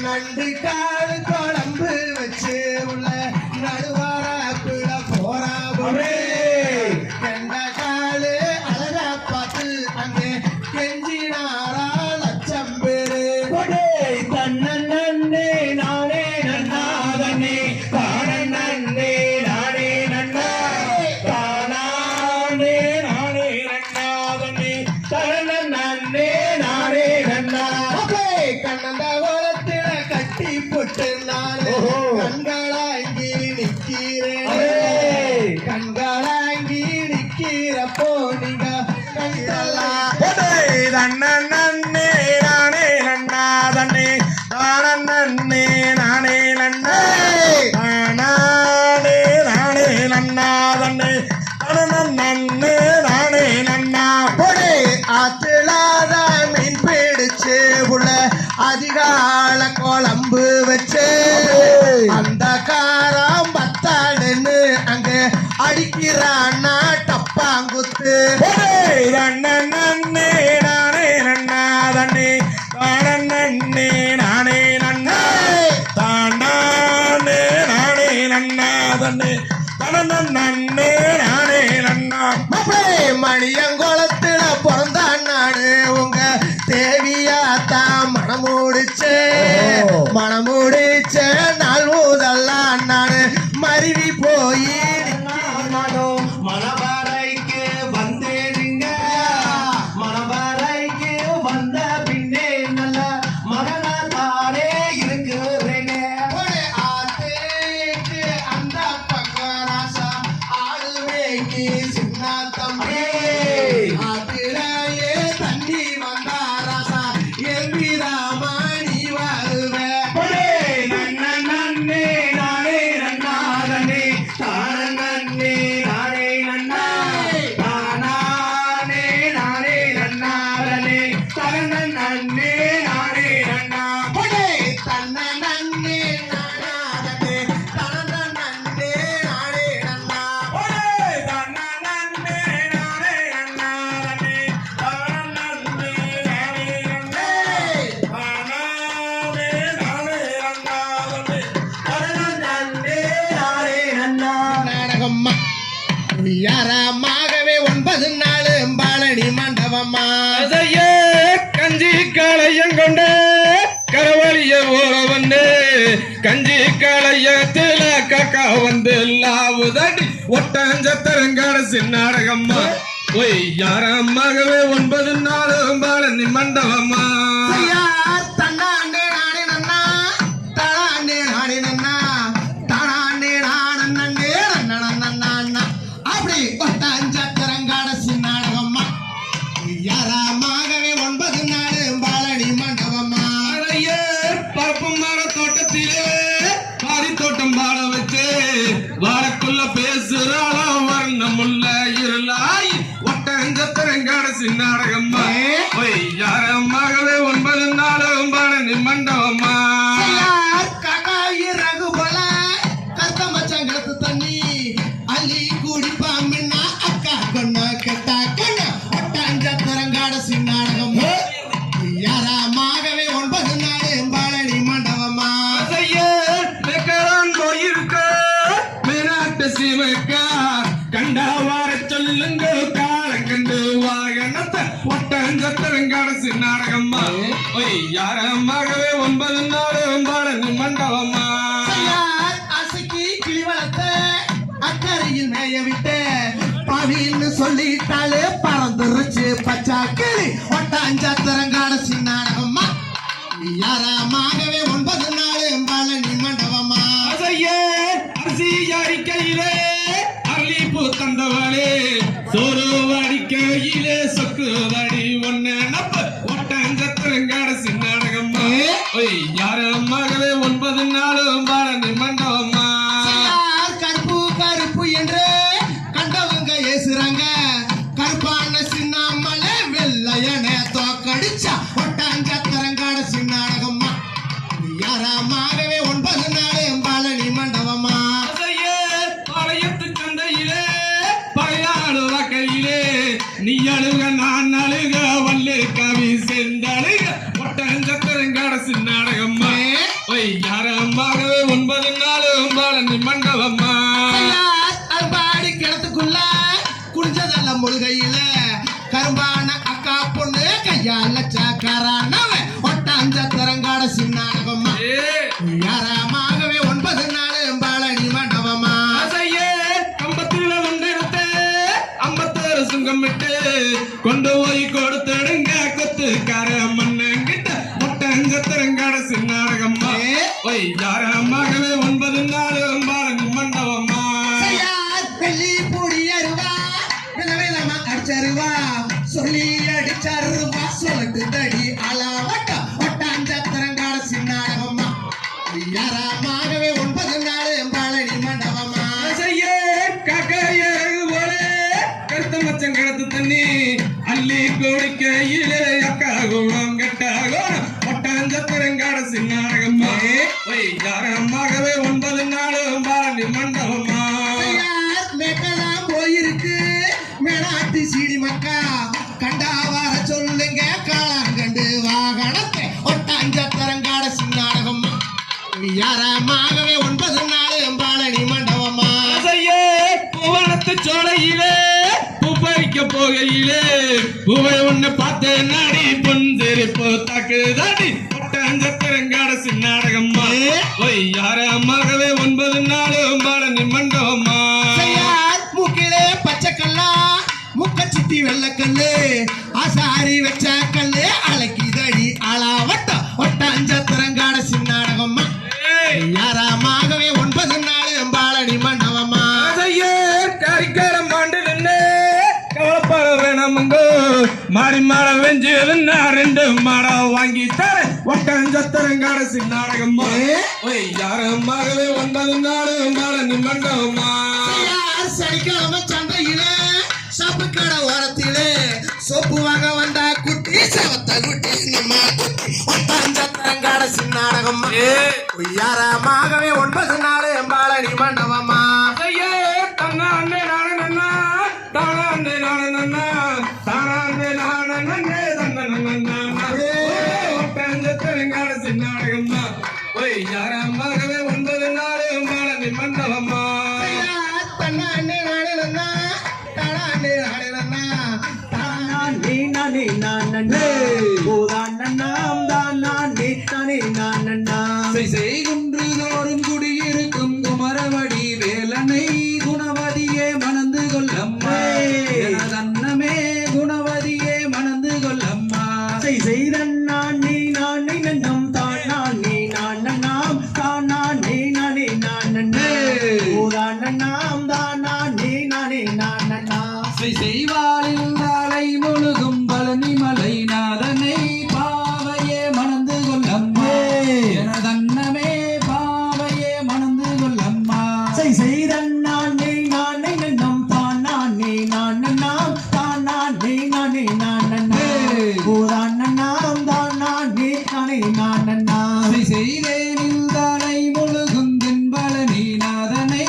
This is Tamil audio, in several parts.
நண்டு கால் குழம்பு வச்சு உள்ள நடுவாராக்குள்ள போறாபுரே கண்ட காலு அழகா பார்த்து அங்கே கெஞ்சினாரா லட்சம் பேரு தன்னே நானே நன்னாதனே தானே நானே நன்னா தானே நானே நன்னாதனே தனே நானே நன்னா கண்ணந்த கட்டி போட்டு கண்களாங்கி நிக்கிறேன் கண்களாங்கி நிக்கிறப்போ நீங்க நன்னே நானே நன்னாதனே தானே நானே நன்னா நானே நானே நன்னாதனே நன்னே நானே நன்னா ஆத்துலாத மீன் பிடிச்சு உள்ள அதிகால குழம்பு வச்சு அந்த காரம் பத்தாடுன்னு அங்க அடிக்கிறான்னா டப்பாங்குத்து நன்னே நானே நன்னாதனே தானே நானே நன்னா தானே நானே நன்னாதனே நன்னே நானே நன்னா மணியங்குளத்துல பிறந்தான் நானு உங்க தேவியாத்தான் மனமுடிச்சே நாள் ஊதெல்லாம் நானு மருவி போய் மணவரைக்கு வந்தேனுங்க மணவரைக்கு வந்த பின்னே நல்ல மகனா தானே இருக்குறேங்க ஆத்தேக்கு அந்த பக்கராசா ஆளுவேக்கு சின்ன தம்பி ஆத்திரையே தண்ணி வந்தாராசா எம்பிராமா நீ வருவே நன்னே நானே நன்னாதனே தானே நானே நன்னா தானே நானே நன்னாதனே தனே நானே நன்னா தன்ன நன்னே நானாதனே தன நன்னே நானே நன்னா நன்னே நானே நன்னாதனே தானே நானே நன்னா தானே நானே நன்னாதனே நன்னே நானே நன்னா நாடகம்மா யாரமாகவே 9 நாள் பாலனி மண்டபம்மா அதையே கஞ்சி காளையங்கொண்ட கரவழிய ஓர வந்து கஞ்சி காளையத்துல காக்கா வந்து லாவுதடி ஒட்டஞ்சத்திரங்காட நாடகம்மா ஒய் யாரமாகவே 9 நாள் பாலனி மண்டபம்மா தன்னாண்டே நானே நன்னா தனாண்டே நானே நன்னா தனாண்டே நானே நன்னா அப்படி ஒட்டஞ்சத்திரங்காட நாடகம்மா யாரமாகவே 9 நாள் பாலனி மண்டபம்மா பரப்பு மர தோட்டத்திலே பாடி தோட்டம் பாட வச்சு வாழக்குள்ள பேசுறாளாம் வர்ணமுள்ள இருளாய் ஒட்டஞ்சத்திரங்காட நாடகம்மா யாரமாகவே ஆத்தங்கலத்து தண்ணி அள்ளி குடிப்பாமின்னா அக்கா கொண்ணா கெட்டா கொண்ணா ஒட்டாஞ்சத்திரங்காட சின்னாடகம் யாராமாகவே 9 நாள் பழனி மண்டபமா போயிருக்க மேனாட்டு சிவக்கா கண்டா வார சொல்லுங்க காலம் கண்டு வாகனத்தை ஒட்டஞ்சத்திரங்காட சின்னாடகம்மா யாரமாகவே 9 நாள் பழனி மண்டபமா அசைக்கு கிளி வளர்த்த அக்கறையில் மேய விட்டு பாவின்னு சொல்லிட்டாலே பறந்துருச்சு பச்சா கிளி ஒட்டாஞ்சத்திரங்காட சின்னாடகம்மா யாராமாகவே 9 நாள் பழனி மண்டபமா அரிசி அடிக்கையிலே அரளிப்பூ தந்தவளே சோறு அடிக்கையிலே சொக்கு வடி ஒன்னு நப்ப ஒட்டஞ்சத்திரங்காட சின்னாடகம்மா யாரமாகவே 9 நாள் பழனி மண்டபமா கருப்பு கருப்பு என்று கண்டவங்க ஏசுறாங்க கருப்பான சின்னாமலை வெள்ளையன தோக்கடிச்சா ஒட்டாஞ்சத்திரங்காட சின்னாடகம்மா யாராமாகவே 9 நாள் பழனி மண்டபமா பாளையத்து சந்தையிலே பழையாடு வகையிலே நீ அழுக நான் அழுக வல்லு கவி செந்தழுக ஒட்டஞ்சத்திரங்காட சின்னாடகம்மா யாரமாகவே 9 நாள் பழனி மண்டபமா அரும்பாடி கிணத்துக்குள்ள குடிஞ்சதெல்லாம் முழுகையில கரும்பான அக்கா பொண்ணு கையால சக்கரானவ ஒட்டாஞ்சத்திரங்காட சின்னாடகம்மா யாரமாகவே 9 நாள் பழனி மண்டபமா கம்பத்துல ஒன்றெடுத்து 56 சுங்கமிட்டு கொண்டு போய் கொடுத்துடுங்க கொத்துக்கார மண்ணங்கிட்ட ஒட்டஞ்சத்திரங்காட சின்னாடகம்மா யாரமாகவே 9 நாள் பழனி மண்டபமா வெள்ளி பூடி அருவா விதவிதமா அடிச்சருவா சொல்லி அடிச்சருவா சொல்லட்டு தடி அளவட்ட ஒட்டாஞ்சத்திரங்காட சின்னாடகம்மா யாராமாகவே 9 நாள் பழனி மண்டபமா கருத்த மச்சம் கிடத்து தண்ணி அள்ளி கோடிக்கையிலே அக்கா குணம் கெட்டாகும் ஒட்டாஞ்சத்திரங்காட சின்னாடகம்மா யாரமாகவே 9 நாள் பழனி மண்டபமா மேக்கலாம் போயிருக்கு மேலாட்டி சீடி மக்கா கண்டா வர சொல்லுங்க காளாங்கண்டு வாகனத்தை ஒட்டாஞ்சத்திரங்காட சின்னாடகம்மா யாரமாகவே 9 நாள் பழனி மண்டபமா புவனத்து சோலையிலே பூ பறிக்க போகையிலே பூவை ஒண்ணு பார்த்து நாடி பொந்திருப்பு தாக்குதாடி ஒட்டஞ்சத்திரங்காட சின்னாடகம்மா யாரமாகவே 9 நாள் பழனி மண்டபமா மூக்கிலே பச்சைக்கல்லா முக்க சுத்தி வெள்ளக்கல்லு ஆசாரி வச்ச கல்லு அழைக்கிதடி அளவட்ட ஒட்டாஞ்சத்திரங்காட சின்னாடகம்மா யாரமாகவே 9 நாள் பழனி மண்டபமா கரிக்காலம் ஆண்டு நின்று கவலைப்பட வேணாமுங்க மாடி மாட வெஞ்சு 2 மாட வாங்கி தர ஒட்டஞ்சத்திரங்காட சின்னாடகம்மா யாரமாகவே 9 நாள் பழனி மண்டபமா சனிக்கிழமை சந்தையில சப்பு கடை ஓரத்திலே சோப்பு வாங்க வந்தா குட்டி சவத்த குட்டி நம்ம குட்டி ஒட்டாஞ்சத்திரங்காட சின்னாடகம்மா யாரமாகவே 9 நாள் பழனி மண்டபமா தன்னாண்டே நானே நன்னா தானாண்டே நானே நன்னா தானாண்டே நானே நன்னே தன்னா ஒட்டஞ்சத்திரங்காட சின்னாடகம்மா யாரமாகவே 9 நாள் பழனி மண்டபமா தன்னாண்டே நானே நன்னா தானாண்டே நானே நன்னா தானாண்டே நானே நானே ஓதாண்டனாம் தானாண்டே நானே நானன்னா செய்குன்று தோறும் குடியிருக்கும் குமரவடி வேலனை குணவதியே மணந்து கொள்ளம்மா தன்னமே குணவதியே மணந்து கொள்ளம்மா செய்தன்னான் நீ நானே நன்னம் தானான் நீ நானன்னாம் தானான் நீ நானே நானன்னே ஓதாண்டனாம் தானான் நீ நானே நானன்னா செய்வாளில் நாளை முழுகும் பழனி மலை நாதனை பாவையே மணந்து கொள்ளம்மா தன்னமே பாவையே மணந்து கொள்ளம்மா செய்தன்னான் நீ நானே நன்னம் தானான் நீ நானன்னாம் தானான் நீ நானே நானன்னே ஓதாண்டனாம் தானான் நீ நானே நானன்னா செய்தேனில் தாளை முழுகும் தென்பழனி நாதனை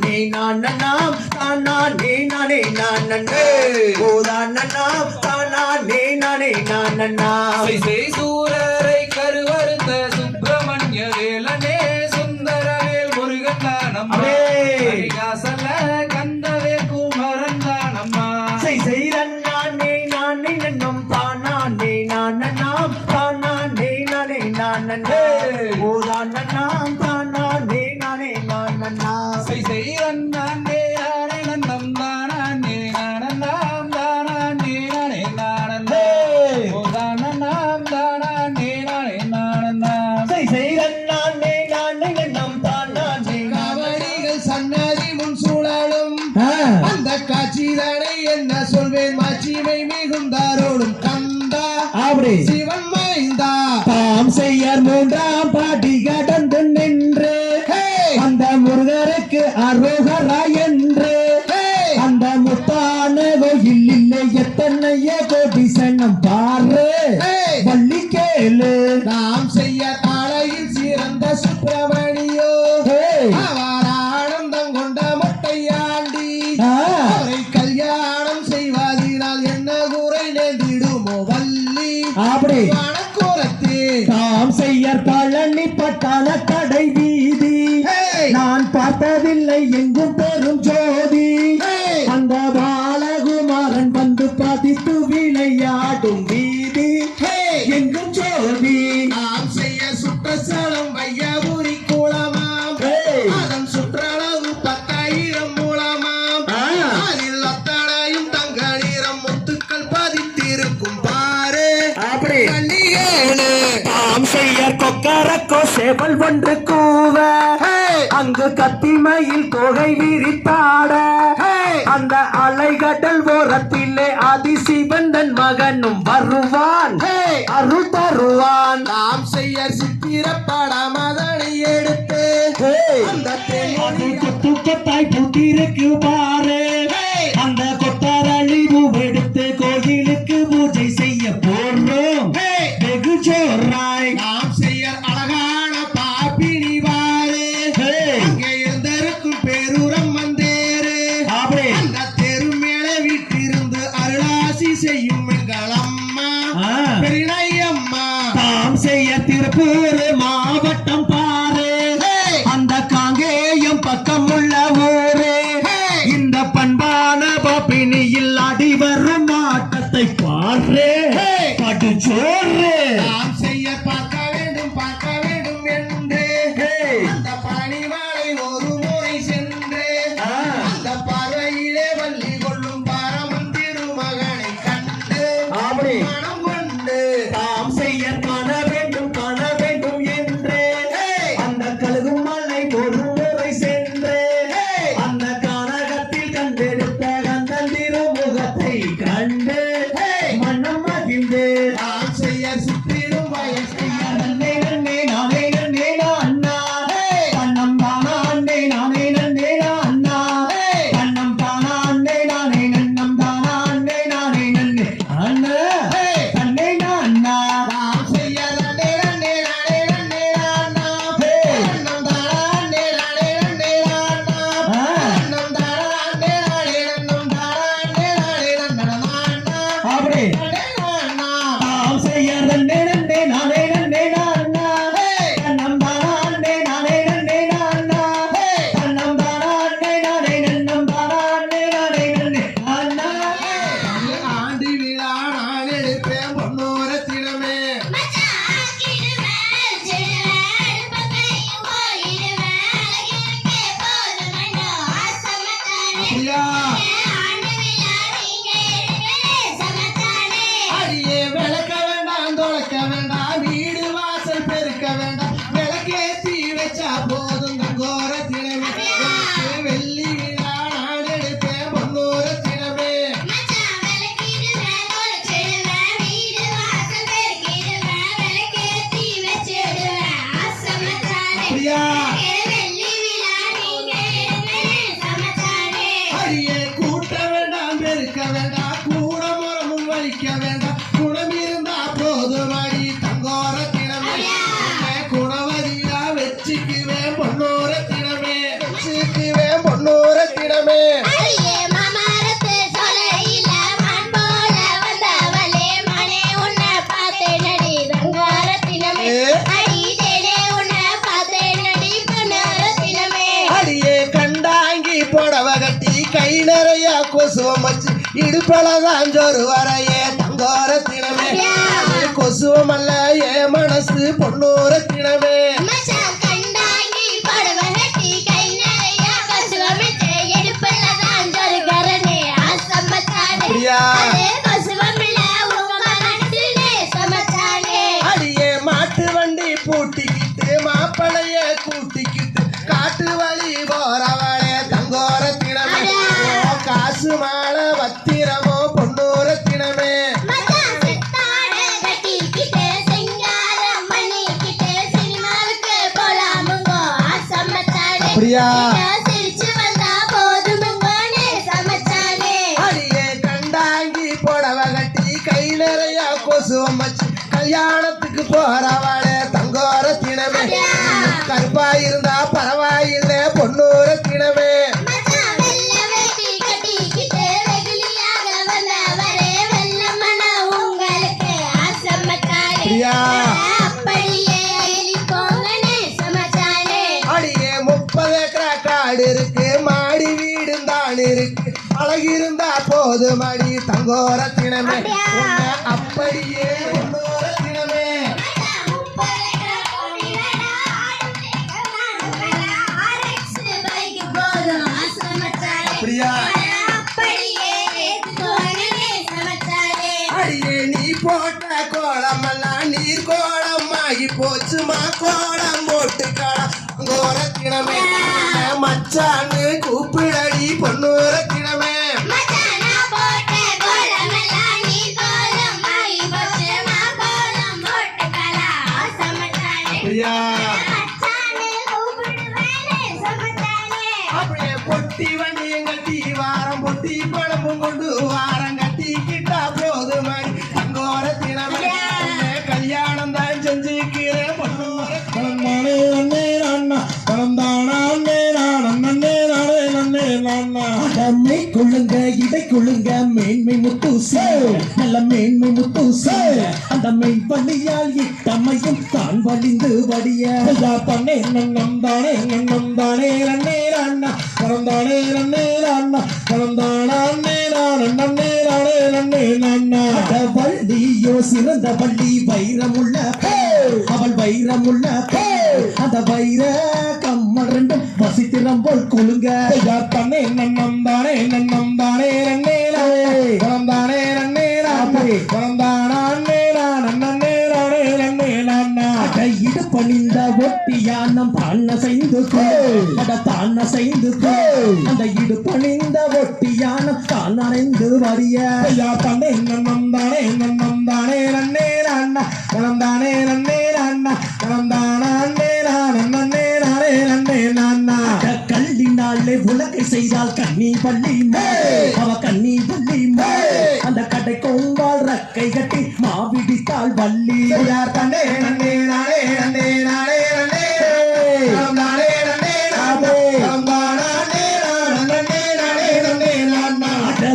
தானானே நானண்ணாம் தானானே நானே நானண்ணே ஓ தானண்ணாம் தானானே நானே நானண்ணா செய் சூரரை கருவறுத்த சுப்பிரமணிய வேலனே சுந்தரவேல் முருகன் தானம்மா காசல கந்தவே குமரன் தானம்மா செய்தண்ணானே நானே நன்னம் தானானே நானண்ணாம் தானானே நானே நானண்ணே ஓ தானண்ணாம் தானானே நானே நானண்ணா செய் அண்ணானே நானே நன்னம் தானே நானண்ணாம் தானே நானே நானண்ணே ஓ தானண்ணாம் தானே நானே நானண்ணா செய்தண்ணானே நானே நன்னம் தானானே காவடிகள் சன்னதி முன் சூழலும் அந்த காட்சிதனை என்ன சொல்வேன் மாட்சிமை மிகுந்தாரோடும் கந்தா அப்படி சிவன் மைந்தா தாம் செய்யார் மூன்றாம் பாட்டி கடந்து நின்று அந்த முருகருக்கு அரோகரா என்று அந்த முத்தான கோயில் இல்லை எத்தனைய கோடி சனம் பாரு வள்ளி கேளு நாம் செய்ய தாளையில் சிறந்த சுப்பிரமணியோ அவர் ஆனந்தம் கொண்ட மொட்டையாண்டி அவரை கல்யாணம் செய்வதினால் என்ன குறை நேர்ந்திடுமோ வள்ளி அப்படி வனக்குரத்து தாம் செய்யார் பழனி பட்டாள கடை வீதி நான் பார்த்ததில்லை எங்கும் பெரும் ஜோதி அந்த பாலகுமாரன் வந்து பதித்து விளையாடும் வீதி எங்கும் ஜோதி நாம் செய்ய சுற்றச்சலம் வையாபுரி குளமாம் அதன் சுற்றளவு 10,000 மூலமாம் அதில் அத்தனையும் தங்க நிறம் முத்துக்கள் பதித்திருக்கும் பாரு அப்படி கண்ணிகேளு தாம் செய்ய கொக்கரக்கோ சேவல் ஒன்று கூவ அங்கு கத்திமையில் தொகை விரித்தாட அந்த அலைகடல் ஓரத்திலே அதிசிவந்தன் மகனும் வருவான் அருள் தருவான் நாம் செய்ய சித்திரப்படம் அதனை எடுத்து அந்த தென்மொழி கொத்தாய் பூத்திருக்கு பாரு அந்த கொத்தரளி எடுத்து கோயிலுக்கு பூஜை செய்ய போடுறோம் வெகு ஜோராய் நாம் செய்ய அழகான பாப்பினி வாரு அங்கே இருந்திருக்கும் பேரூரம் வந்தேரு அப்படி அந்த தெரு மேல வீட்டிருந்து அருளாசி செய்யும் எங்கள் அம்மா பெரியம்மா தாம் செய்ய திருப்பூர் மாவட்டம் பாரு அந்த காங்கேயம் பக்கம் உள்ள ஊரு இந்த பண்பான பாப்பினியில் அடி வரும் ஆட்டத்தை பாரு பட்டு சோறு நாம் செய்ய பார்க்க வேண்டும் என்று அந்த பழனிமலை ஒரு முறை சென்று அந்த பார்வையிலே வள்ளி கொள்ளும் பரமன் திருமகனை கண்டு அப்படி மனம் கொண்டு தாம் செய்ய காண வேண்டும் என்று அந்த கழுகும் மலை ஒரு முறை சென்று அந்த கானகத்தில் கண்டெடுத்த கந்தன் திருமுகத்தை கண்டு மனம் மகிழ்ந்து நாம் செய்ய சுற்றிலும் வயசு நன்னே நன்னே நானே நன்னே அண்ணா கண்ணம் தானா அண்ணே நானே நன்னே அண்ணா கண்ணம் தானா அண்ணே நானே நன்னம் தானா அண்ணே நானே நன்னே அண்ணா அண்ணே அண்ணா நாம் செய்ய நன்னே நன்னே நானே நன்னே அண்ணா அண்ணம் தானா அண்ணே நானே நன்னே அண்ணா அண்ணம் தானா அண்ணே நானே நன்னம் தானா அண்ணே நானே நன்னன அண்ணா அப்படி அண்ணே அண்ணா தாம் செய்ய நன்னே நன்னே நானே நன்னே அண்ணா கண்ணம் தானா அண்ணே நானே நன்னே அண்ணா கண்ணம் தானா அண்ணே நானே நன்னம் தானா அண்ணே நானே நன்னே அண்ணா ஆண்டி விழா நான் எடுப்பேன் பொன்னோரத்திடமே ஐயா அடியே விளக்க வேண்டாம் தொலைக்க வேண்டாம் வீடு வாசல் பெருக்க வேண்டாம் விளக்கேத்தி வச்சா போதும் கோரத்திடமே வெள்ளி விழா நான் எடுப்பேன் பொன்னோரத்திடமே அப்படியா அடியே கொசுவம் வச்சு இடுப்பழதான் ஜோறு வரையே தங்கோரத்தினமே கொசுவம் அல்ல ஏ மனசு பொன்னூரத்தினமே மச்சான் கண்டாங்கி படவ கட்டி கை நிறைய பசுவமிட்டு எடுப்புல தான் ஜொருகரனே ஆசமச்சானே அப்படியா? அதே பசுவமில்ல உங்க மனசுலே சமச்சானே அடியே மாட்டு வண்டி பூட்டிக்கிட்டு மாப்பிளைய கூட்டிக்கிட்டு காட்டு வழி போறவளே தங்கோரத்தினமே காசு மாலை வத்திரமோ பொன்னூரத்தினமே மச்சான் சித்தாட கட்டிக்கிட்டு சிங்காரம் பண்ணிக்கிட்டு சினிமாவுக்கு போலாமுங்கோ ஆசமச்சானே அப்படியா? சிரிச்சு வந்தா போதுமுங்கோனே சமச்சானே அடியே கண்டாங்கி புடவ கட்டி கை நிறைய கொசுவம் வச்சு கல்யாணத்துக்கு போறவளே தங்கோரத்தினமே கருப்பா இருந்தா பரவாயில்லை பொன்னூரத்தினமே மச்சான் வெள்ள வேட்டி கட்டிக்கிட்டு வெகுளியாக வந்தவரே வெள்ள மனம் உங்களுக்கு ஆசமச்சானே அப்படியா? அப்படியே அள்ளி போங்கனே சமச்சானே அடியே 30 ஏக்கரா காடு இருக்கு மாடி வீடும் தான் இருக்கு அழகிருந்தா போதும் அடி தங்கோரத்தினமே உன்னை அப்படியே பொன்னூரத்தினமே அப்படியா? அடியே நீ போட்ட கோலமெல்லாம் நீர் கோலம் ஆகி போச்சுமா கோலம் போட்டுக்கலாம் கோரத்தினமே மச்சான்னு கூப்பிடடி பொன்னூரத்தினமே அப்படியா? அப்படியே பொட்டி வண்டியும் கட்டி வாரம் பொட்டி பழமும் கொண்டு வாரம் கட்டிக்கிட்டா போதும் மணி தங்கோரத்தினமே உன்னை கல்யாணம் தான் செஞ்சுக்கிறேன் பொன்னூரத்தினமே அடமை கொள்ளுங்க இதை கொள்ளுங்க மேன்மை முத்தூசி நல்ல மேன்மை முத்தூசி அந்த மெய் வழியால் இட்டமையும் தான் வழிந்து வடிய பண்ணே நன்னம் தானே நன்னே அண்ணா பரந்தானே நன்னே அண்ணா பரந்தானே நன்னே அண்ணா வள்ளியோ சிறந்த வள்ளி வைரமுள்ள அவள் வைரமுள்ள அந்த வைர கம்மல் ரெண்டும் வசித்திரம் போல் கொழுங்க பண்ணே நன்னம் தானே நன்னே பரந்தானே நன்னே இடு பணிந்த ஒட்டியானம் தான் அசைந்து தான் அசைந்து அந்த இடு பணிந்த ஒட்டியானம் தான் அணைந்து வரிய பண்ணே நன்னம் தானே நன்னே அண்ணா பரந்தானே நன்னே அண்ணா பரந்தானே நன்னே கல்லினாலே உலகை செய்தால் கண்ணி பள்ளி அவ கண்ணி பள்ளி அந்த கடை கொம்பால் ரக்கை கட்டி மாவிடித்தாள் வள்ளி யார் தன்னே நன்னே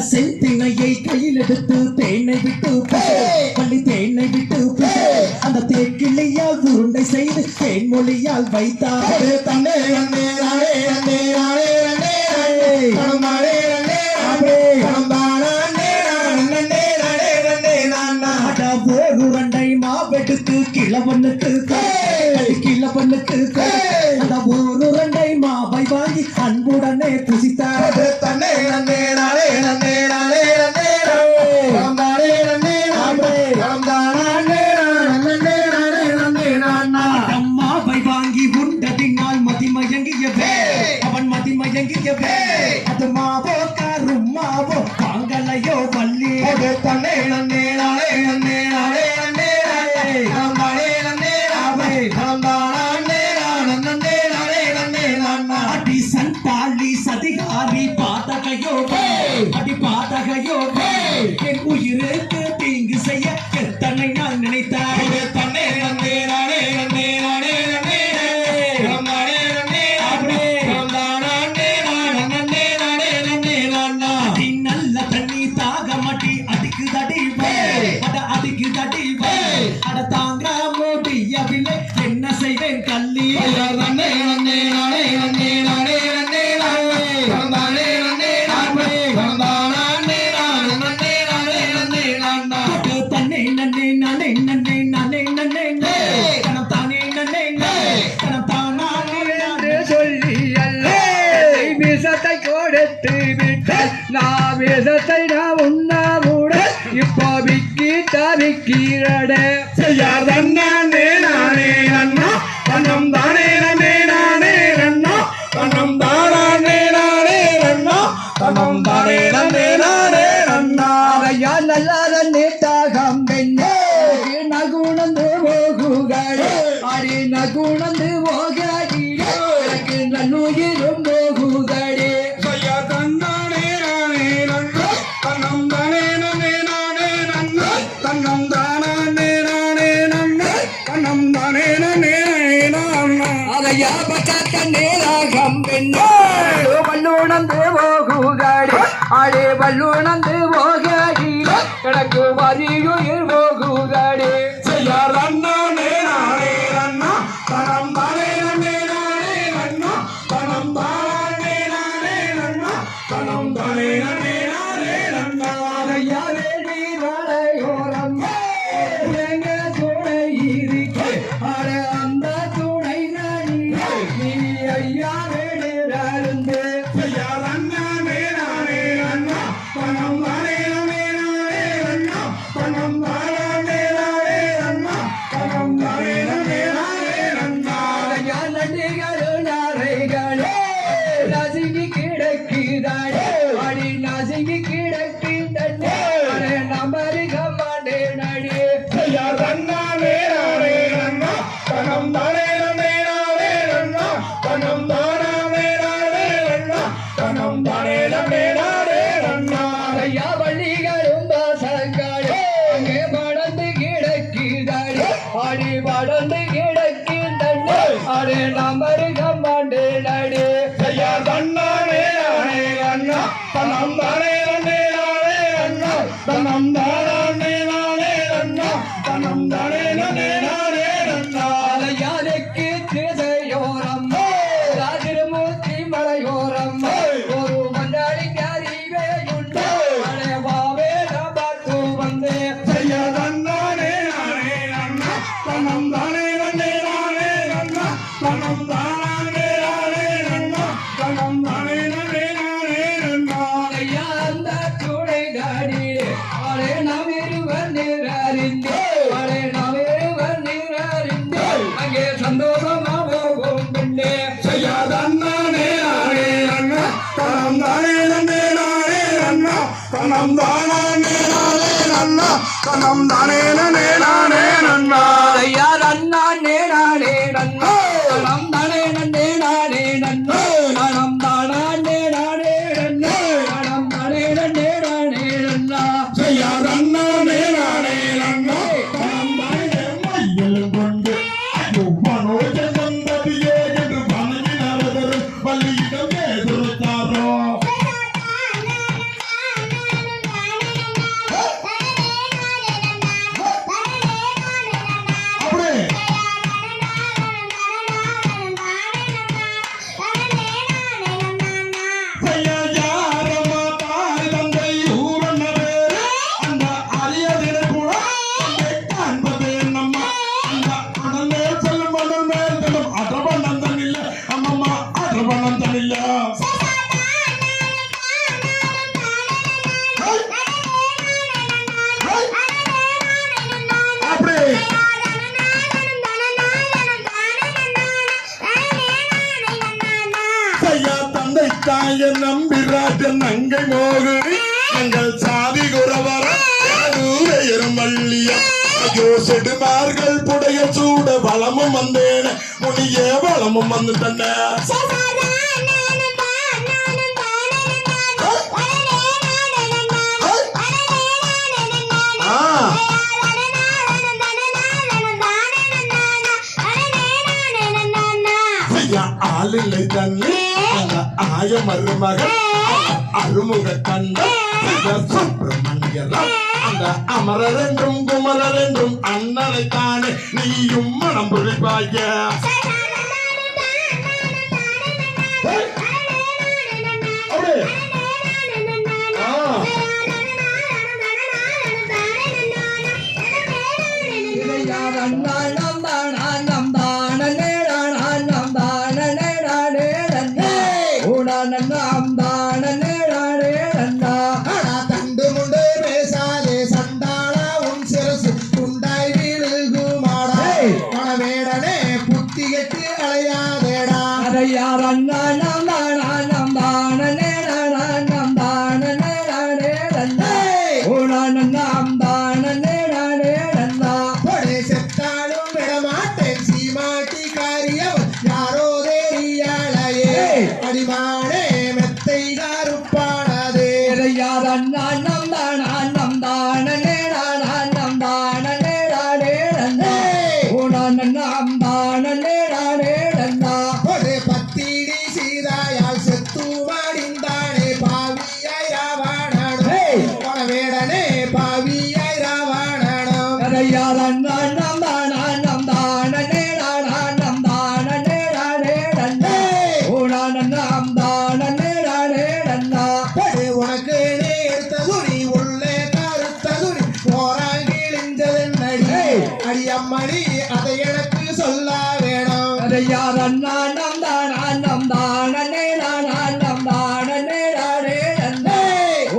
செந்தினையை கையில் எடுத்து தேனை விட்டு பள்ளி தேனை விட்டு அந்த தேக்கிளியால் உருண்டை செய்து தேன்மொழியால் வைத்தார் தன்னே உருண்டை மாவெடுத்து கிழவனுக்கு அந்த ஒரு உருண்டை மாவை வாங்கி அன்புடனே புசித்தார் தன்னே அம்மாவை வாங்கி உண்டதினால் மதிமயங்கியவே அவன் மதிமயங்கியவே அது மாவோ கருமாவோ வாங்கலையோ வள்ளி தன்னே அடி சண்டாளி சதிகாரி பாதகையோ அடி பாதகையோ என் உயிருக்கு தீங்கு செய்ய எத்தனை நாள் நினைத்தார் தன்னே நான் விஷத்தை நான் உண்ணாவுடன் இப்போ விக்கி தவிக்கிறடே செய்யார் தன்னானே நானே நன்னா தன்னம் தானே நன்னே நானே நன்னா தன்னம் தானே நானே நன்னா தன்னம் தானே நன்னே நானே நன்னா ஐயா நல்ல நீட்டாகம் பெண்ணே நகுணந்து போகுகளே அடி நகுணந்து போகாடி எனக்கு நல்லுயிரும் போகுகளே செய்யார் தன்னானே நானே நன்னா தன்னம் தானே நன்னே நானே நன்னா தன்னம் தானே நானே நன்னா தன்னம் தானே நன்னே நன்னா அதையா பச்சாத்த நீராகம் பெண்ணே வல்லுணந்து போகுகளே அடி வல்லுணந்து போகாடி எனக்கு வரியுயிர் போகுகளே செய்யார் அண்ணானே நானே நன்னா தனம் தானே நன்னே நானே நன்னா தனம் தானே நானே நன்னா தனம் தானே நன்னே நானே நன்னா ஐயா வேடி வளையோரம் எங்க துணை இருக்கு அட அந்த துணை நனி நீ ஐயா வேடி இருந்து செய்யார் அண்ணானே நானே நன்னா தனம் தானே நன்னே நானே நன்னா தனம் தானே நானே நன்னா தனம் தானே நன்னே நானே நன்னா ஐயா நடிகளு நரைகளே நசுங்கி கிடக்குதாடே அடி நசுங்கி கிடக்கின்றே அட நமருகமாண்டே நடி செய்யார் தன்னானே நானே நன்னா தனம் தானே நன்னே நானே நன்னா தனம் தானே நானே நன்னா தனம் தானே நன்னே நானே நன்னா ஐயா வள்ளிகளும் வாசங்களே அங்கே வளர்ந்து கிடக்குதாடே அடி வளர்ந்து கிடக்கின்றே அடே நமருகமாண்டே நடி செய்யார் தன்னானே நானே நன்னா தனம் தானே நன்னே நானே நன்னா தனம் தானே நானே நன்னா தனம் தானே நன்னே நானே நன்னா யாருக்கு திசையோரம் ராஜிரமூர்த்தி மலையோரம் ஒரு மண்டாடி அறிவையுண்டு அழைவாவே பார்த்து வந்தே செய்யார் தன்னானே நானே நன்னா தனம் தானே நன்னே நானே நன்னா தனம் தானே நானே நன்னா தனம் தானே நன்னே நானே நன்னா ஐயா அந்த துணை தாடி அடே நாம் இருவர் நிறறிந்தே அடே நாம் இருவர் நிறறிந்தே அங்கே சந்தோஷமா போகும் பெண்ணே செய்யார் தன்னானே நானே நன்னா தனம் தானே நன்னே நானே நன்னா தனம் தானே நானே நன்னா தனம் தானே நன்னே நானே நன்னா ஐயா நன்னானே நானே நன்னா நம் தானே நன்னே நானே நன்னா நம் தானே நானே நன்னா நம் தானே நன்னே நானே நன்னா செய்யார் தன்னானே நானே நன்னா தனம் தானே மையலும் கொண்டு மனோஜ சந்ததியே என்று பணங்கினாரதர் பள்ளியிடம் எதிர்த்தாரோ அப்படியே செய்யாரமா தாய் தந்தை ஊரன்னவே அந்த அரியதினை கூட காண்பது என்னம்மா அந்த அடல் மேல் செல்லும் அடல் மேல் செல்லும் அடபணந்தன் இல்ல அம்மம்மா அடபணந்தன் இல்ல அப்படி செய்யா தந்தை தாய நம்பிராட்ட நங்கை மோகினி எங்கள் சாதி குறவர எருமல்லியா ஐயோ செடுமார்கள் புடைய சூட வளமும் வந்தேன முனியே வளமும் வந்துட்டன செய்யா ஆளில்லை தண்ணி அந்த ஆய மருமகன் அருமுக கண்ட சுப்பிரமணியர் அந்த அமரர் என்றும் குமரர் என்றும் அண்ணனை தானே நீயும் மனம் புரிப்பாய கருப்பானது யார் அண்ணம் தான் அண்ணம் தான் அண்ணம் தான் உணம் தான் ஒரு பத்தினி சீதாயால் செத்து மடிந்தானே பாவியாய் ராவணனோ உணவேடனே பாவியாய் ராவணனோ யார் அண்ணம் தான் அண்ணம் தான் அண்ணம் தான் உணம் தான் உனக்கு எடுத்த துணி உள்ளே கருத்த துணி போரால் கிழிஞ்சதென்னடி அடியம்மணி அதை எனக்கு சொல்ல வேணும் யார் அண்ணம் தான் அண்ணம் தான் அண்ணம் தான்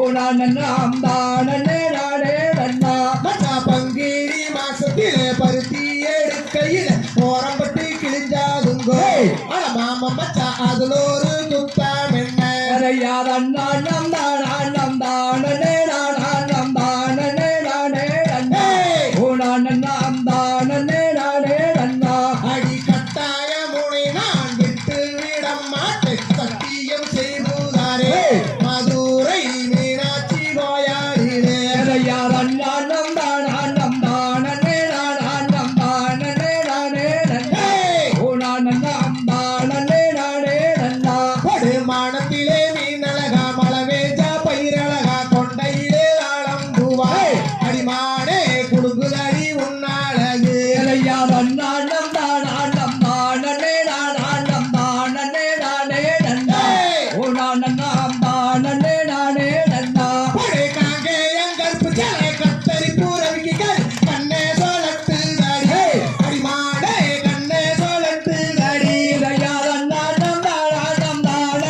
உணம் தான் மச்சா பங்கிரி மாசத்திலே பருத்தி எடுக்கையில போரம்பட்டு கிழிஞ்சாதுங்கோ ஆனா மாமா மச்சா அதுல ஒரு குத்தம் என்ன யார் அண்ணம் தான் அண்ணம் தான் அண்ணம் தான் உணம் தான் அடி கட்டாய முனை நான் விட்டு விட மாட்டேன் சத்தியம் செய்துதாரே மதுரை மீனாட்சி நோயாளினே யார் அண்ணம் தான் அண்ணம் தான் அண்ணம் தான் உணம் தான் மானத்திலே மீனழகா மலவேஜா பயிரழகா கொண்டையிலே ஆழம் பூவாய் அடிமானே குடுக்குதடி உன்னாழகு யார் அண்ணம் தான் அண்ணம் தான் அண்ணம் தான் உணம் தான் படை காங்கேயம் கற்பு ஜலை கத்தரி பூரவிகள் கண்ணே சோழத்து தாடி அடிமானே கண்ணே சோழத்து தாடி யார் அண்ணம் தான் அண்ணம் தான்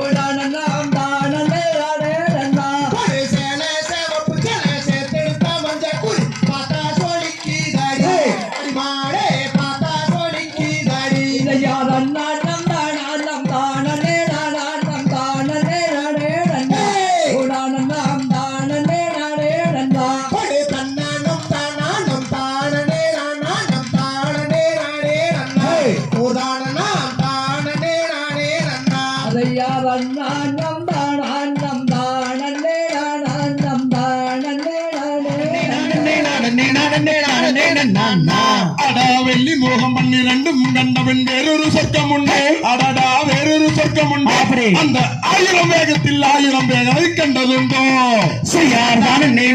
உணம் தான் படை சேலை சேவப்பு ஜலை சேர்த்தெடுத்த மஞ்ச குடி பாத்தா சோழிக்கு தாடி அடிமானே பாத்தா சோழிக்கு தாடி யார் அண்ணம் தான் அண்ணம் தான் உணம் தான் படை தன்னானம் தானானம் தானனே நானானம் தானனே நானே நன்னா ஓதானனாம் தானனே நானே நன்னா யார் அண்ணம் தான் அண்ணம் தான் அடா வெள்ளி மோகம் பன்னிரண்டும் கண்டவன் வேறொரு சொர்க்கம் உண்டு அடடா வேறொரு சொர்க்கம் உண்டு அந்த 1000 வேகத்தில் 1000 வேகனை கண்டதுண்டோ செய்யார் தானே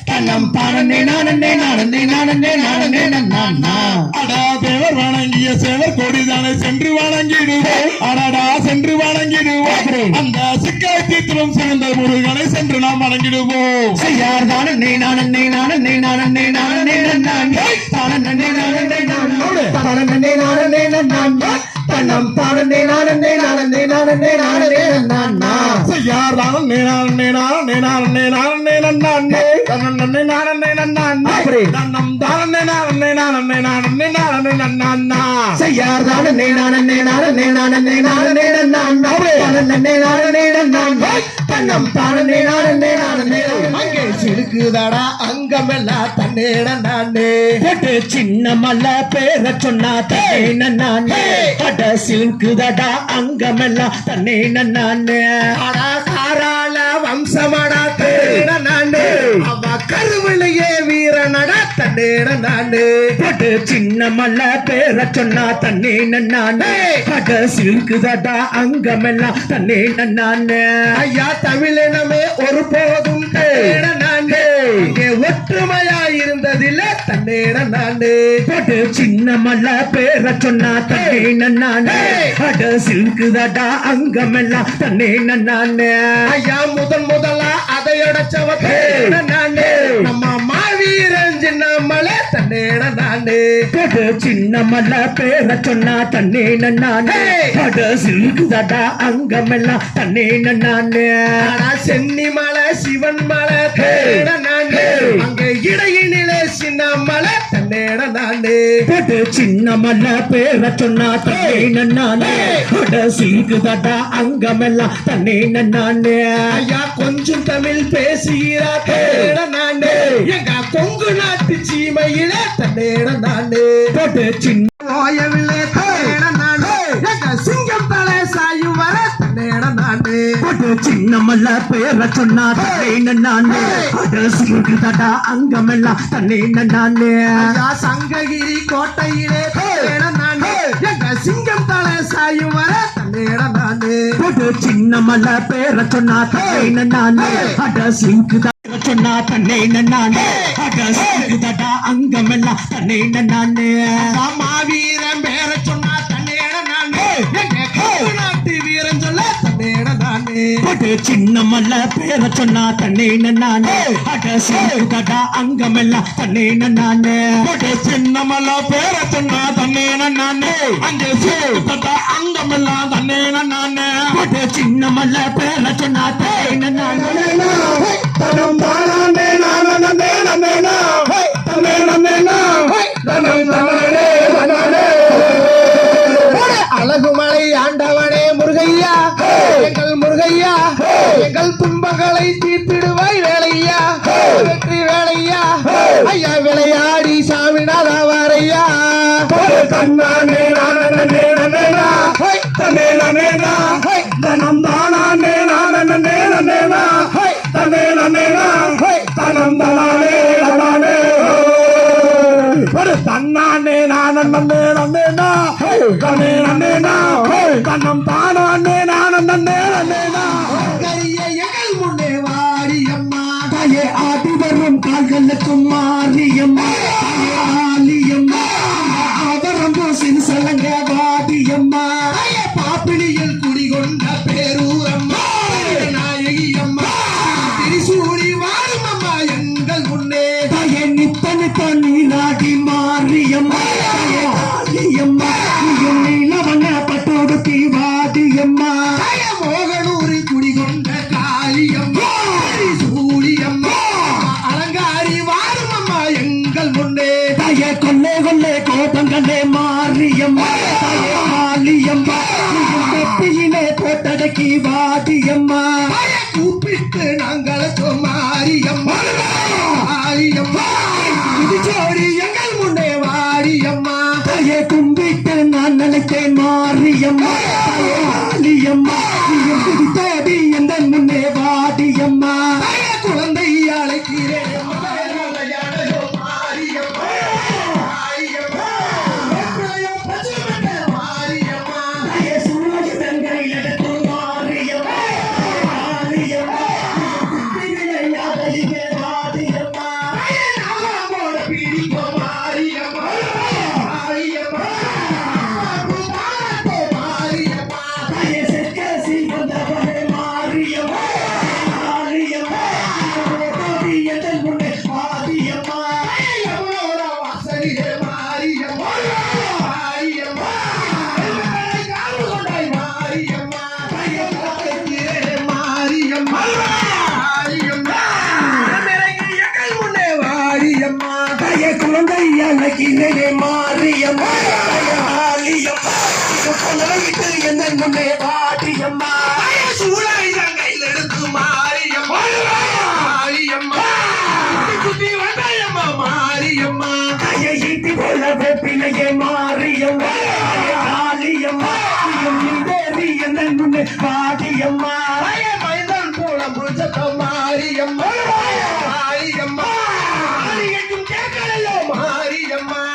தன்னம் தானே அடா தேவர் வணங்கிய சேவர் கொடிதானை சென்று வணங்கிடுவோம் அடடா சென்று வணங்கிடுவோம் அந்த சிக்கலை தீர்த்தலும் சிறந்த முருகனை சென்று நாம் வணங்கிடுவோம் செய்யார் தானே தன்னம் தானே செய்யார் தன்னம் செய்யார் தன்னம் அங்கே சிடுக்குதடா அங்கமெல்லாம் தன்னேட நானே போட்டு சின்ன மல்ல பேர சொன்னா தன்னே நானே அட சிலுக்குதடா அங்கமெல்லாம் தன்னே நானே அடா சாராள வம்சமடா தேட நானே அவ கருவிலையே வீரனடா தன்னேட நானே போட்டு சின்ன மல்ல பேர சொன்னா தன்னே நானே அட சிலுக்குதடா அங்கமெல்லாம் தன்னே நானே ஐயா தமிழினமே ஒரு போதும் தேட நானே இங்கே ஒற்றுமையா இருந்ததில்ல தன்னேட நானே போட்டு சின்ன மல்ல பேர சொன்னா தன்னே நானே அட சிலுக்குதடா அங்கமெல்லாம் தன்னே நானே ஐயா முதலா அதை அடைச்சவ தேட நானே நம்ம மாவீரன் சின்ன மலை தன்னேட நானே போட்டு சின்ன மல்ல பேர சொன்னா தன்னே நானே அட சிலுக்குதடா அங்கமெல்லாம் தன்னே நானே ஆனா சென்னி மலை சிவன் மலை தேட நானே அங்க இடையினிலே சின்ன மலை தன்னேட தன்னேட நானே போட்டு சின்ன மல்ல பேர சொன்னா தன்னே நன்னானே சீக்கு தட்டா அங்கமெல்லாம் தன்னே நன்னானே ஐயா கொஞ்சம் தமிழ் பேசுகிறா தன்னேட நானே எங்க கொங்கு நாட்டு சீமையில தன்னேட நானே போட்டு சின்ன ஓயவில்லை தன்னேட நானே எங்க சிங்கம் தலை சாயும் வர தன்னேட நானே போட்டு சின்ன மல்ல பேர சொன்னா தன்னே நன்னானே சீக்கு தட்டா அங்கமெல்லாம் தன்னே நன்னானே ஐயா சங்ககிரி கோட்டையிலே தன்னேட நானே எங்க சிங்கம் தலை சாயும் வர தன்னேட நானே போட்டு சின்ன மல்ல பேர சொன்னா தன்னே நன்னானே சீக்கு சொன்னா தன்னே நன்னானே சீக்கு தட்டா அங்கமெல்லாம் தன்னே நன்னானே மாவீரன் பேர சொன்னா தன்னேட நானே எங்க கொங்கு நாட்டு வீரன் சொல்ல தன்னேட நானே போட்டு சின்ன மல்ல பேர சொன்னா தன்னே நன்னானே சீக்கு தட்டா அங்கமெல்லாம் தன்னே நன்னானே போட்டு சின்னமல்ல பேர சொன்னா தன்னே நானே அங்கே சீக்கு தட்டா அங்கமெல்லாம் தன்னே நானே போட்டு சின்ன மல்ல பேர சொன்னா தன்னே நன்னானே தனம் தானே நானே நானே தன்னே நானே தனம் தானே நானே அழகுமலை ஆண்டவனே முருகையா எங்கள் முருகையா எங்கள் துன்பங்களை தீர்த்திடுவாய் வேலையா வெற்றி வேலையா ஐயா விளையாடி சாமிநாதா வாரையா தன்னானே நானே தன்னே நானே தனம் தானே நானே தன்னே நானே தனம் தானே நானே தன்னானே நானே தன்னம் தானே நானே எங்கள் முன்னே வாரியம்மா தாயே ஆடி வரும் கால்களுக்கும் மாரியம்மா ஆலியம்மா அவரம் பூசின் சலங்க வாடியம்மா பாப்பினியில் குடிகொண்ட பேரூரம்மா நாயகி அம்மா திரிசூடி வாரும் அம்மா எங்கள் முன்னே தாயே நித்த நித்த நீராடி மாரியம்மா ஆலியம்மா நீலவண்ண பட்டோடு வாடியம்மா மோகனூரில் குடிகொண்ட காளியம்மா சூரியம்மா அலங்காரி வாரும் அம்மா எங்கள் முன்னே தாயே கொல்லே கொல்லே கோபங்களே மாரியம்மா தாயே ஆலியம்மா வெப்பியிலே போட்டடக்கி வாடியம்மா கூப்பிட்டு நாங்கள் மாரியம்மா ஆரியம்மா ஜோடி எங்கள் முன்னே வாரியம்மா தாயே கும்பிட்டு நான் நினைத்தேன் மாரியம்மா தாயே ஆலியம்மா தேடி எந்த முன்னே வாடியம்மா குழந்தை அழைக்கிறேன் தாயே சூழல் தங்களை எடுத்து மாரியம்மா ஆலியம்மா வாடியம்மா தாயே செக்கசி வந்தவனே மாரியம்மா ஆலியம்மா தேடி எந்த முன்னே வாடியம்மா தாயே குழந்தை அழகினே மாரியம்மா ஆலியம்மா குழந்தைக்கு எந்த முன்னே வாடியம்மா தாயே ஈட்டி போல வெப்பிலையே மாரியம்மா ஆலியம்மா தேவி எந்த முன்னே வாடியம்மா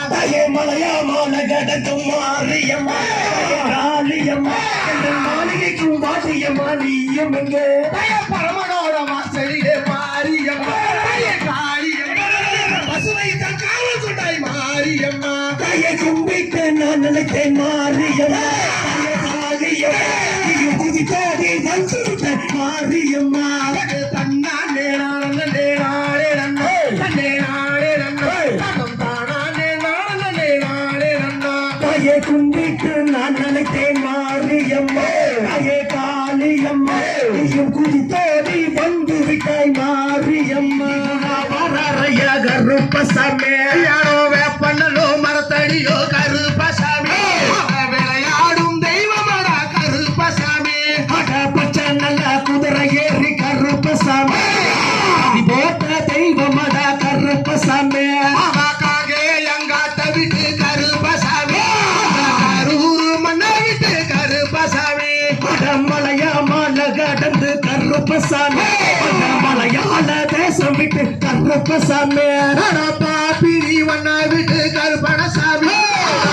தாயே மலையா மாலை கடக்கும் மாரியம்மா ஆலியம்மா என்ற மாளிகைக்கும் வாசியம்மா நீயும் எங்கே பரமனோட வாசலிலே மாரியம்மா காளியம்மா பசுவை தன் காவல் கொண்டாய் மாரியம்மா தாயை கும்பிட்டு நான் நினைத்தேன் மாரியம்மா ஆலியம்மா நீயும் குதித்தாடி வந்து மாரியம்மா தன்னானே நானே நானே நன்னோ தன்னே நானே நன்னோ தன்னம் தானே நானே நானே நன்னோ தாயை கும்பிட்டு நான் நினைத்தேன் மாரியம்மா தாயே காளியம்மா நீயும் குதித்தாடி வந்து விட்டாய் மாரியம்மா கருப்ப சமே யாரோ வேப்பண்ண கருப்பசாமி மலையாள தேசம் விட்டு கருப்பசாமி பாப்பிரி மண்ணா விட்டு கருப்பணசாமி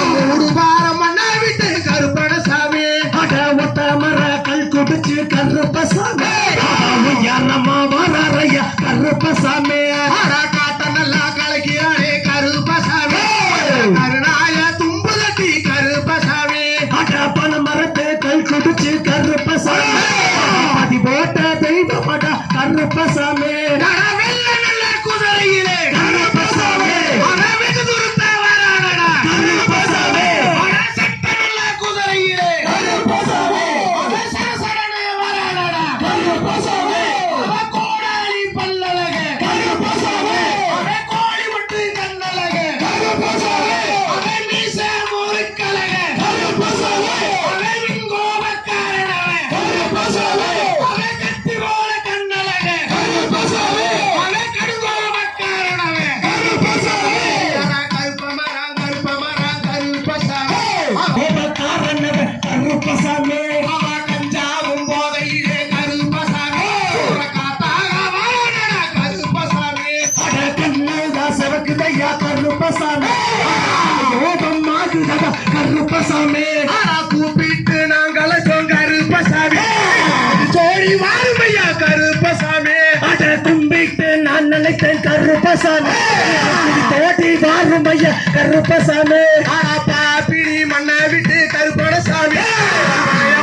மூடு வாரம் மண்ணா விட்டு கருப்பணசாமி அட ஒட்ட மர கல் குடிச்சு கருப்பசாமி யாரம்மா வரைய கருப்பசாமி காட்ட நல்லா கலக்கிறானே கருப்பசாமி கருணாய தும்பு தட்டி கருப்பசாமி அட பண மரத்தை கல் குடிச்சு கருப்பசாமி அதி போட்ட தெய்வமட கருப்பசாமி வெள்ள நல்ல குதிரையிலே கருப்பசாமி அவன் வெகு துருத்த வரானடா கருப்பசாமி அவன் சட்ட நல்ல குதிரையிலே கருப்பசாமி அவன் சரசரனே வரானடா கருப்பசாமி அவன் கோடாலி பல்லழக கருப்பசாமி அவன் கோழி முட்டு கண்ணழக கருப்பசாமி அவன் மீச முறுக்கழக கருப்பசாமி அவன் விங்கோபக்காரனவன் கருப்பசாமி அவன் கத்தி போல கண்ணழக கருப்பசாமி அவன் கடுங்கோபக்காரனவன் கருப்பசாமி கருப்பமரம் கருப்பமரம் கருப்பசாமி கோபக்காரனவ கருப்பசாமி அவன் கஞ்சாவும் போதையிலே கருப்பசாமி காத்தாக வாழனடா கருப்பசாமி அட கண்ணதா செவக்குதையா கருப்பசாமி கோபம் மாகுதா கருப்பசாமி கூப்பிட்டு நாங்கள் கருப்பசாமி ஜோடி வாருமையா கருப்பசாமி அட கும்பிட்டு நான் நினைத்தேன் கருப்பசாமி தோட்டி வாருமைய கருப்பசாமி பாப்பிரி மண்ணை விட்டு கருப்பணசாமி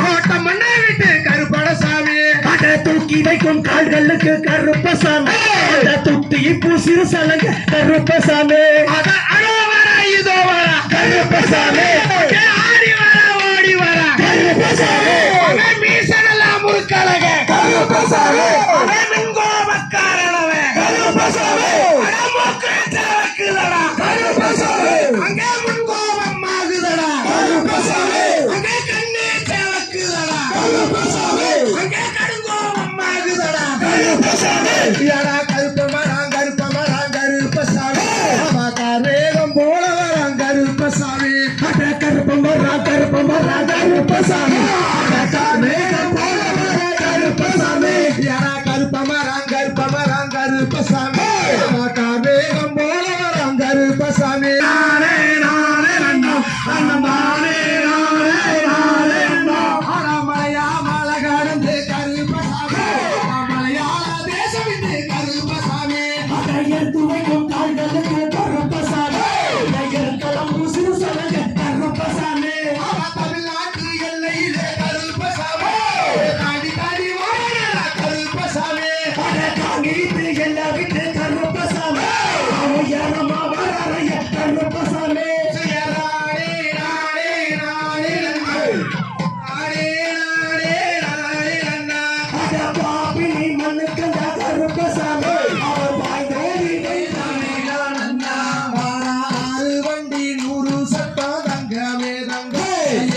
ஓட்டம் மண்ணை விட்டு கருப்பணசாமி அட தூக்கி வைக்கும் கால்களுக்கு கருப்பசாமி அட துட்டி பூசி சலங்க கருப்பசாமி அத அடோ வர இதோ வர கருப்பசாமி ஆடி வர ஓடி வர கருப்பசாமி அவன் மீசனெல்லாம் முறுக்கழக கருப்பசாமி அவன் மின்கோபக்காரனவன் கருப்பசாமி மூக்குதடா கருப்பசாமி அங்கே முன்கோபம் ஆகுதடா கருப்பசாமி அங்கே கண்ணே சேவக்குதடா கருப்பசாமி அங்கே கடுங்கோபம் ஆகுதடா கருப்பசாமி யாரா கருப்பமரம் கருப்பமரம் கருப்பசாமி வேகம் போல வரான் கருப்பசாமி அட கருப்பமரா கருப்பமரா கருப்பசாமி மேகம் போல வர கருப்பசாமி யாரா கருப்பமரம் கருப்பமரம் கருப்பசாமி வேகம் போல வரான் கருப்பசாமி நானே நானே நன்னம் அண்ணம் நானே நானே நானே நன்னம் மலையா மலை கடந்து கருப்பசாமி மலையாள தேசம் இது கருப்பசாமி அடையர் துவைக்கும் கால்களுக்கு கருப்பசாமி களம் பூசி சலங்க கருப்பசாமி தமிழ்நாட்டு எல்லையிலே கருப்பசாமி தாடி தாடி வாழடா கருப்பசாமி அட காங்கிட்டு எல்லா விட்டு கருப்பசாமி அவயரமா வரைய கருப்பசாமி நானே நானே நானே நானே நானே நானே நன்னா அட பாபி மண்ணுக்கு கருப்பசாமி அவர் வாய்ந்தோடி நானே நன்னா ஆறு வண்டி 100 சட்டம் தங்கமே தங்க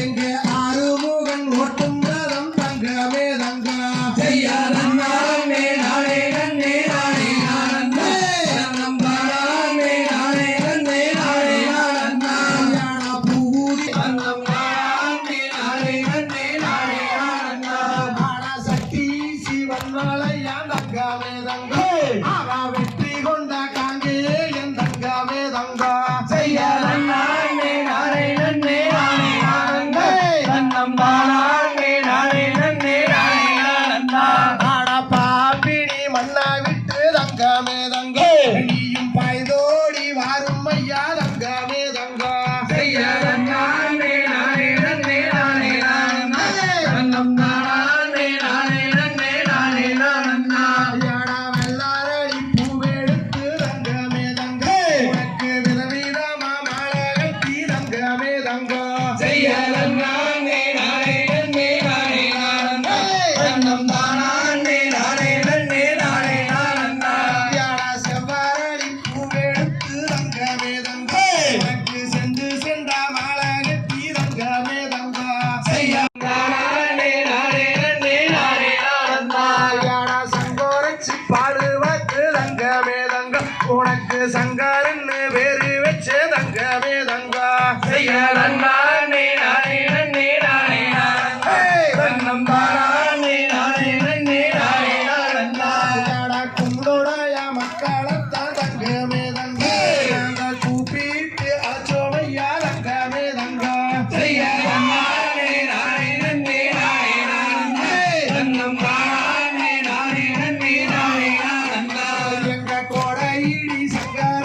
எங்க ஆறுமுகன் ஓட்டும் ரதம் தங்கமே தங்க செய்யா நன்னா நானே நானே நன்னே நானே நானே நன்னம் தானே நானே நன்னே நானே நானே யானா பூதி நன்னம் தானே நானே நன்னே நானே நானே ஆனா சக்தி சிவன் மலையா தங்கமே தங்க அவ வெற்றி கொண்ட காங்கே என் தங்கமே தங்க செய்ய நன்னானே நானே நன்னே நானே நானே நன்னம் தானே நானே நன்னே நானே நானே ஆட பாப்பிடி மண்ணா விட்டு தங்கமே தங்க நீயும் பாய்தோடி வாரும் ஐயா தங்கமே தங்க செய்ய நன்னானே நானே நன்னே நானே நானே நன்னம் தானே நானே நன்னே நானே நானே யாடா வெள்ளாரடி பூவெடுத்து தங்கமே தங்க உனக்கு விதவிதமா மாலை கட்டி தங்கமே தங்க செய்ய நன்னானே நானே நன்னே நானே நானே நன்னம் தானே நானே நன்னே நானே நானே யாடா செவ்வாரடி பூவெடுத்து தங்கமே தங்க உனக்கு சென்று சென்றா மாலை கட்டி தங்கமே தங்க செய்ய நானே நானே நன்னே நானே நானே யாடா சங்கோரச்சி பாடு வாக்கு தங்கமே தங்க உனக்கு சங்கரன்னு பேரு வச்சு தங்கமே தங்க செய்ய நன்னானே நானே நன்னே நானே நானே நன்னம் தானே நானே நன்னே நானே சக்கர